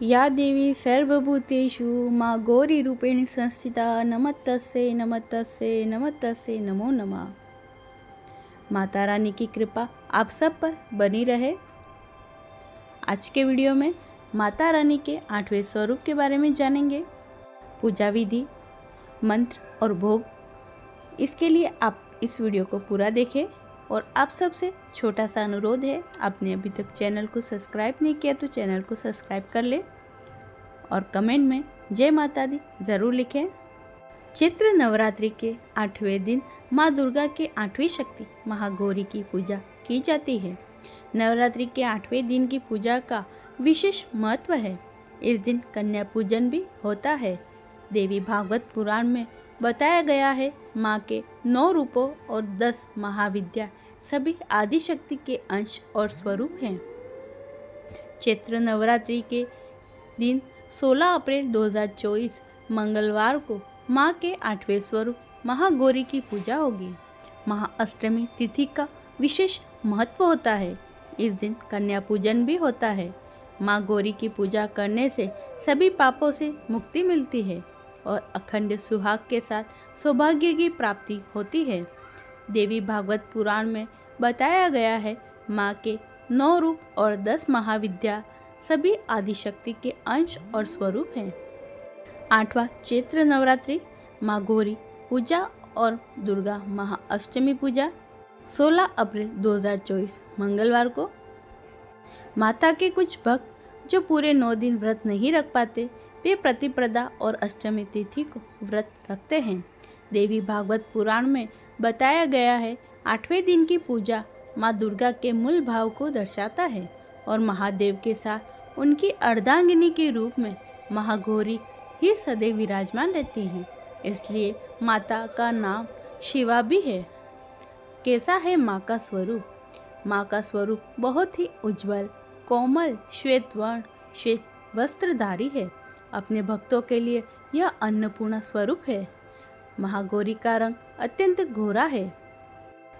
या देवी सर्वभूतेषु माँ गौरी रूपेण संस्थिता नमस्तस्यै नमस्तस्यै नमस्तस्यै नमो नमः। माता रानी की कृपा आप सब पर बनी रहे। आज के वीडियो में माता रानी के 8वें स्वरूप के बारे में जानेंगे। पूजा विधि, मंत्र और भोग, इसके लिए आप इस वीडियो को पूरा देखें। और आप सबसे छोटा सा अनुरोध है, आपने अभी तक चैनल को सब्सक्राइब नहीं किया तो चैनल को सब्सक्राइब कर ले और कमेंट में जय माता दी ज़रूर लिखें। चैत्र नवरात्रि के 8वें दिन माँ दुर्गा के 8वीं शक्ति महागौरी की पूजा की जाती है। नवरात्रि के 8वें दिन की पूजा का विशेष महत्व है। इस दिन कन्या पूजन भी होता है। देवी भागवत पुराण में बताया गया है, माँ के 9 रूपों और 10 महाविद्या सभी आदिशक्ति के अंश और स्वरूप हैं। चैत्र नवरात्रि के दिन 16 अप्रैल 2024 मंगलवार को माँ के 8वें स्वरूप महागौरी की पूजा होगी। महाअष्टमी तिथि का विशेष महत्व होता है। इस दिन कन्या पूजन भी होता है। माँ गौरी की पूजा करने से सभी पापों से मुक्ति मिलती है और अखंड सुहाग के साथ सौभाग्य की प्राप्ति होती है। देवी भागवत पुराण में बताया गया है, माँ के 9 रूप और 10 महाविद्या सभी आदिशक्ति के अंश और स्वरूप हैं। 8वां चैत्र नवरात्रि माँ गौरी पूजा और दुर्गा महाअष्टमी पूजा 16 अप्रैल 2024 मंगलवार को। माता के कुछ भक्त जो पूरे 9 दिन व्रत नहीं रख पाते, वे प्रतिपदा और अष्टमी तिथि को व्रत रखते हैं। देवी भागवत पुराण में बताया गया है, 8वें दिन की पूजा माँ दुर्गा के मूल भाव को दर्शाता है और महादेव के साथ उनकी अर्धांगिनी के रूप में महागौरी ही सदैव विराजमान रहती हैं। इसलिए माता का नाम शिवा भी है। कैसा है माँ का स्वरूप? माँ का स्वरूप बहुत ही उज्जवल, कोमल, श्वेत वर्ण, श्वेत वस्त्रधारी है। अपने भक्तों के लिए यह अन्नपूर्णा स्वरूप है। महागौरी का रंग अत्यंत गोरा है।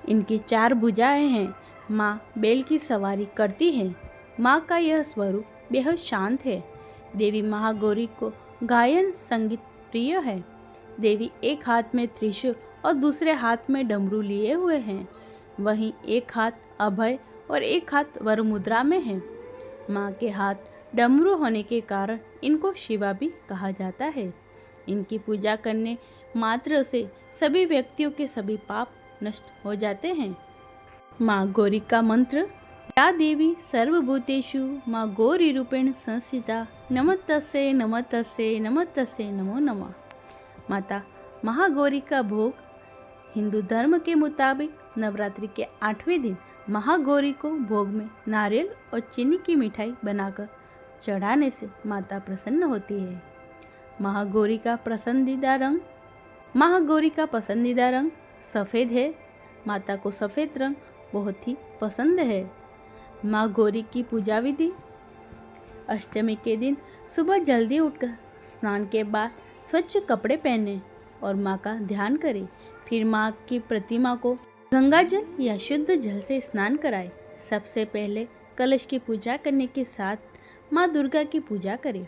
इनकी 4 भुजाएं हैं। माँ बैल की सवारी करती है। माँ का यह स्वरूप बेहद शांत है। देवी महागौरी को गायन संगीत प्रिय है। देवी एक हाथ में त्रिशूल और दूसरे हाथ में डमरू लिए हुए हैं। वहीं एक हाथ अभय और एक हाथ वर मुद्रा में है। माँ के हाथ डमरू होने के कारण इनको शिवा भी कहा जाता है। इनकी पूजा करने मात्र से सभी व्यक्तियों के सभी पाप नष्ट हो जाते हैं। माँ गौरी का मंत्र, या देवी सर्वभूतेषु माँ गौरी रूपेण संस्थिता नमस्तस्यै नमस्तस्यै नमस्तस्यै नमो नमः। माता महागौरी का भोग, हिंदू धर्म के मुताबिक नवरात्रि के 8वें दिन महागौरी को भोग में नारियल और चीनी की मिठाई बनाकर चढ़ाने से माता प्रसन्न होती है। महागौरी का पसंदीदा रंग सफ़ेद है। माता को सफ़ेद रंग बहुत ही पसंद है। माँ गौरी की पूजा विधि, अष्टमी के दिन सुबह जल्दी उठकर स्नान के बाद स्वच्छ कपड़े पहने और माँ का ध्यान करें। फिर माँ की प्रतिमा को गंगाजल या शुद्ध जल से स्नान कराएं। सबसे पहले कलश की पूजा करने के साथ माँ दुर्गा की पूजा करें।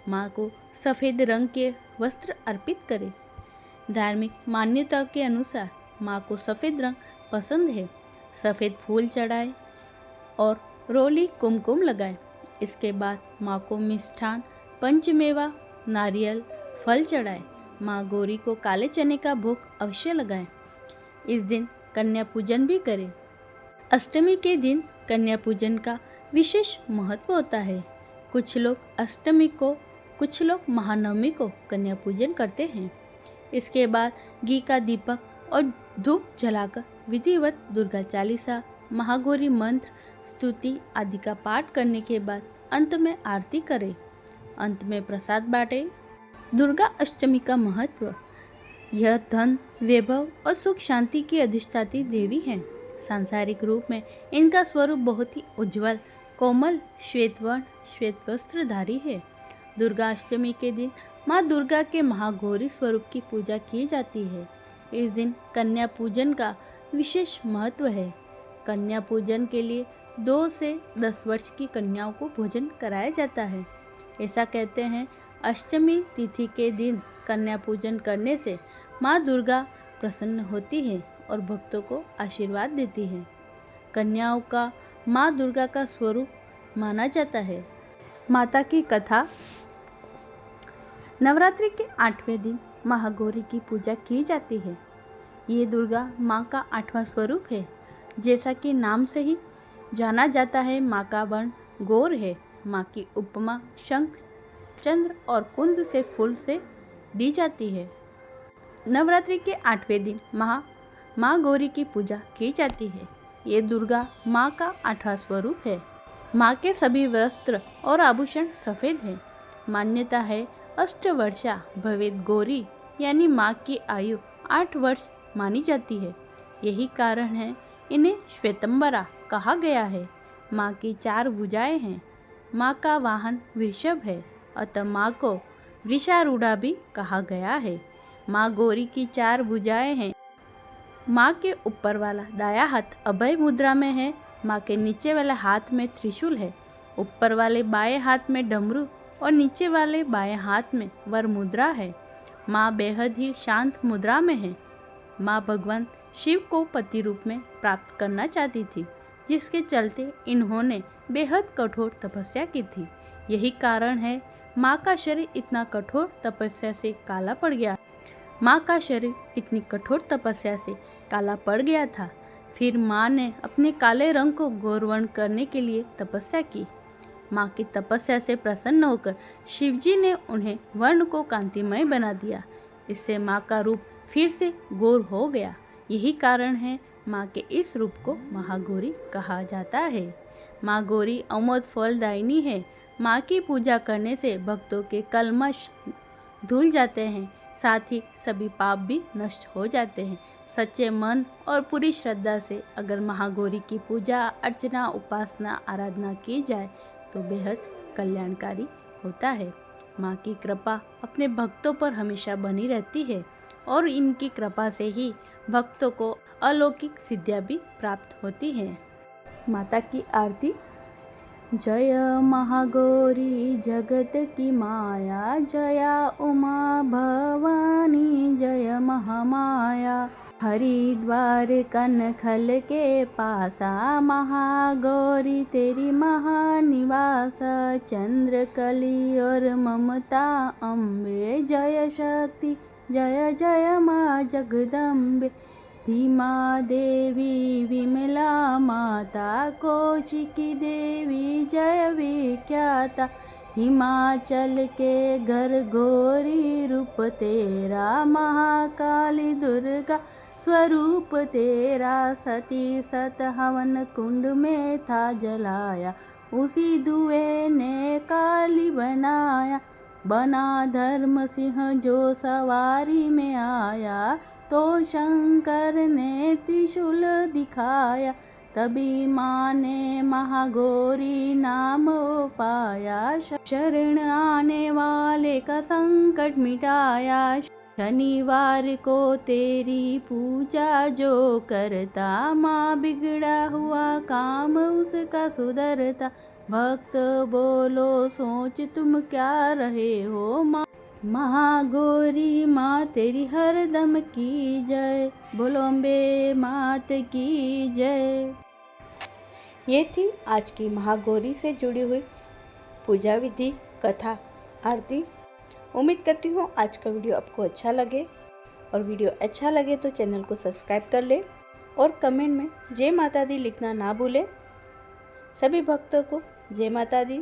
माँ को सफ़ेद रंग के वस्त्र अर्पित करें। धार्मिक मान्यता के अनुसार माँ को सफ़ेद रंग पसंद है। सफ़ेद फूल चढ़ाएं और रोली कुमकुम लगाएं। इसके बाद माँ को मिष्ठान, पंचमेवा, नारियल, फल चढ़ाएं। माँ गौरी को काले चने का भोग अवश्य लगाएं। इस दिन कन्या पूजन भी करें। अष्टमी के दिन कन्या पूजन का विशेष महत्व होता है। कुछ लोग अष्टमी को, कुछ लोग महानवमी को कन्या पूजन करते हैं। इसके बाद घी का दीपक और धूप जलाकर विधिवत दुर्गा चालीसा, महागौरी मंत्र, स्तुति आदि का पाठ करने के बाद अंत में आरती करें। अंत में प्रसाद बांटें। दुर्गा अष्टमी का महत्व, यह धन, वैभव और सुख शांति की अधिष्ठात्री देवी हैं। सांसारिक रूप में इनका स्वरूप बहुत ही उज्जवल, कोमल, श्वेत वर्ण, श्वेत वस्त्रधारी है। दुर्गा अष्टमी के दिन माँ दुर्गा के महागौरी स्वरूप की पूजा की जाती है। इस दिन कन्या पूजन का विशेष महत्व है। कन्या पूजन के लिए 2 से 10 वर्ष की कन्याओं को भोजन कराया जाता है। ऐसा कहते हैं अष्टमी तिथि के दिन कन्या पूजन करने से माँ दुर्गा प्रसन्न होती है और भक्तों को आशीर्वाद देती है। कन्याओं का माँ दुर्गा का स्वरूप माना जाता है। माता की कथा। नवरात्रि के 8वें दिन महागौरी की पूजा की जाती है। ये दुर्गा माँ का 8वां स्वरूप है। जैसा कि नाम से ही जाना जाता है, माँ का वर्ण गौर है। माँ की उपमा शंख, चंद्र और कुंद से फूल से दी जाती है। नवरात्रि के 8वें दिन माँ गौरी की पूजा की जाती है। ये दुर्गा माँ का 8वां स्वरूप है। माँ के सभी वस्त्र और आभूषण सफ़ेद हैं। मान्यता है अष्टवर्षा भवेत गौरी, यानी माँ की आयु 8 वर्ष मानी जाती है। यही कारण है इन्हें श्वेतंबरा कहा गया है। माँ की 4 भुजाएं हैं। माँ का वाहन वृषभ है, अतः माँ को वृषारूढ़ा भी कहा गया है। माँ गौरी की 4 भुजाएं हैं। माँ के ऊपर वाला दाया हाथ अभय मुद्रा में है। माँ के नीचे वाले हाथ में त्रिशूल है। ऊपर वाले बाएं हाथ में डमरू और नीचे वाले बाएं हाथ में वर मुद्रा है। माँ बेहद ही शांत मुद्रा में है। माँ भगवान शिव को पति रूप में प्राप्त करना चाहती थी, जिसके चलते इन्होंने बेहद कठोर तपस्या की थी। यही कारण है माँ का शरीर इतना कठोर तपस्या से काला पड़ गया। माँ का शरीर इतनी कठोर तपस्या से काला पड़ गया था। फिर माँ ने अपने काले रंग को गौरवर्ण करने के लिए तपस्या की। माँ की तपस्या से प्रसन्न होकर शिवजी ने उन्हें वर्ण को कांतिमय बना दिया। इससे माँ का रूप फिर से गौर हो गया। यही कारण है माँ के इस रूप को महागौरी कहा जाता है। माँ गौरी अमोद फलदायिनी है। माँ की पूजा करने से भक्तों के कलमश धुल जाते हैं, साथ ही सभी पाप भी नष्ट हो जाते हैं। सच्चे मन और पूरी श्रद्धा से अगर महागौरी की पूजा अर्चना, उपासना, आराधना की जाए तो बेहद कल्याणकारी होता है। माँ की कृपा अपने भक्तों पर हमेशा बनी रहती है और इनकी कृपा से ही भक्तों को अलौकिक सिद्धियाँ भी प्राप्त होती हैं। माता की आरती। जय महागौरी जगत की माया, जया उमा भवानी जय महामाया। हरिद्वार कनखल के पासा, महागौरी तेरी महानिवास। चंद्र कली और ममता अम्बे, जय शक्ति जय जय माँ जगदम्बे। भीमा देवी विमला माता, कौशिकी देवी जय विख्याता। हिमाचल के घर गौरी रूप तेरा, महाकाली दुर्गा स्वरूप तेरा। सती सत हवन कुंड में था जलाया, उसी धुएं ने काली बनाया। बना धर्म सिंह जो सवारी में आया, तो शंकर ने त्रिशूल दिखाया। तभी माँ ने महागौरी नाम पाया, शरण आने वाले का संकट मिटाया। शनिवार को तेरी पूजा जो करता, माँ बिगड़ा हुआ काम उसका सुधरता। भक्त बोलो सोच तुम क्या रहे हो माँ, महागौरी माँ तेरी हरदम की जय। बोलो अम्बे मात की जय। ये थी आज की महागौरी से जुड़ी हुई पूजा विधि, कथा, आरती। उम्मीद करती हूँ आज का वीडियो आपको अच्छा लगे, और वीडियो अच्छा लगे तो चैनल को सब्सक्राइब कर ले और कमेंट में जय माता दी लिखना ना भूले। सभी भक्तों को जय माता दी।